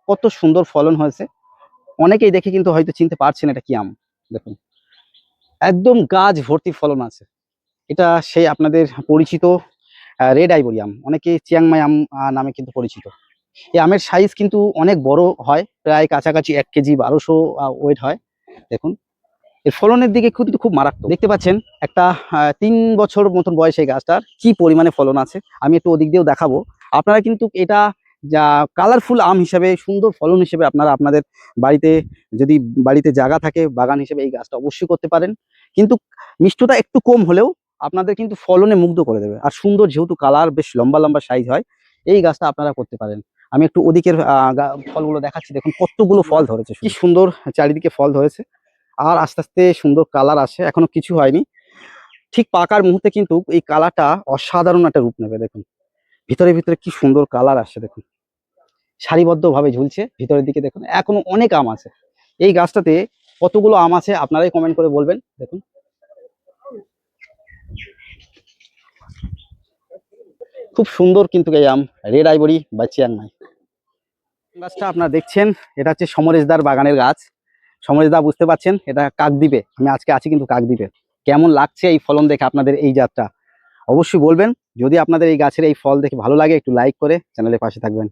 কত সুন্দর ফলন হয়েছে। অনেকেই দেখে কিন্তু হয়তো চিনতে পারছেন এটা কি আম। দেখুন, একদম গাছ ভর্তি ফলন আছে। এটা সেই আপনাদের পরিচিত রেড আইভরি আম, অনেকে চিয়াংমাই আম নামে কিন্তু পরিচিত। এই আমের সাইজ কিন্তু অনেক বড় হয়, প্রায় কাছাকাছি 1 কেজি 1200 ওয়েট হয়। দেখুন, এর ফলনের দিকে কিন্তু খুব মারাত্মক। দেখতে পাচ্ছেন একটা 3 বছর মতন বয়স এই গাছটার, কি পরিমাণে ফলন আছে। আমি একটু ওদিক দিয়েও দেখাবো। আপনারা কিন্তু এটা যা কালারফুল আম হিসেবে, সুন্দর ফলন হিসেবে আপনারা আপনাদের বাড়িতে, যদি বাড়িতে জায়গা থাকে বাগান হিসেবে এই গাছটা অবশ্যই করতে পারেন। কিন্তু মিষ্টতা একটু কম হলেও আপনাদের কিন্তু ফলনে মুগ্ধ করে দেবে। আর সুন্দর, যেহেতু কালার বেশ লম্বা লম্বা সাইজ হয়, এই গাছটা আপনারা করতে পারেন। আমি একটু ওদিকের ফলগুলো দেখাচ্ছি। দেখুন কতগুলো ফল ধরেছে, কি সুন্দর চারিদিকে ফল ধরেছে। আর আস্তে আস্তে সুন্দর কালার আসে, এখনো কিছু হয়নি। ঠিক পাকার মুহূর্তে কিন্তু এই কালারটা অসাধারণ একটা রূপ নেবে। দেখুন ভিতরে ভিতরে কি সুন্দর কালার আসছে। দেখুন সারিবদ্ধ ভাবে ঝুলছে ভিতরের দিকে। দেখুন এখনো অনেক আম আছে এই গাছটাতে। কতগুলো আম আছে আপনারাই কমেন্ট করে বলবেন। দেখুন খুব সুন্দর কিন্তু এই আম, রেড আইভরি বা চিয়াংমাই। গাছটা আপনারা দেখছেন, এটা হচ্ছে সমরেশদার বাগানের গাছ। সমরেশদা বুঝতে পারছেন এটা কাকদ্বীপে, আমি আজকে আছি কিন্তু কাকদ্বীপে। কেমন লাগছে এই ফলন দেখে আপনাদের এই যাত্রা, অবশ্যই বলবেন। যদি আপনাদের এই গাছের এই ফল দেখে ভালো লাগে, একটু লাইক করে চ্যানেলের পাশে থাকবেন।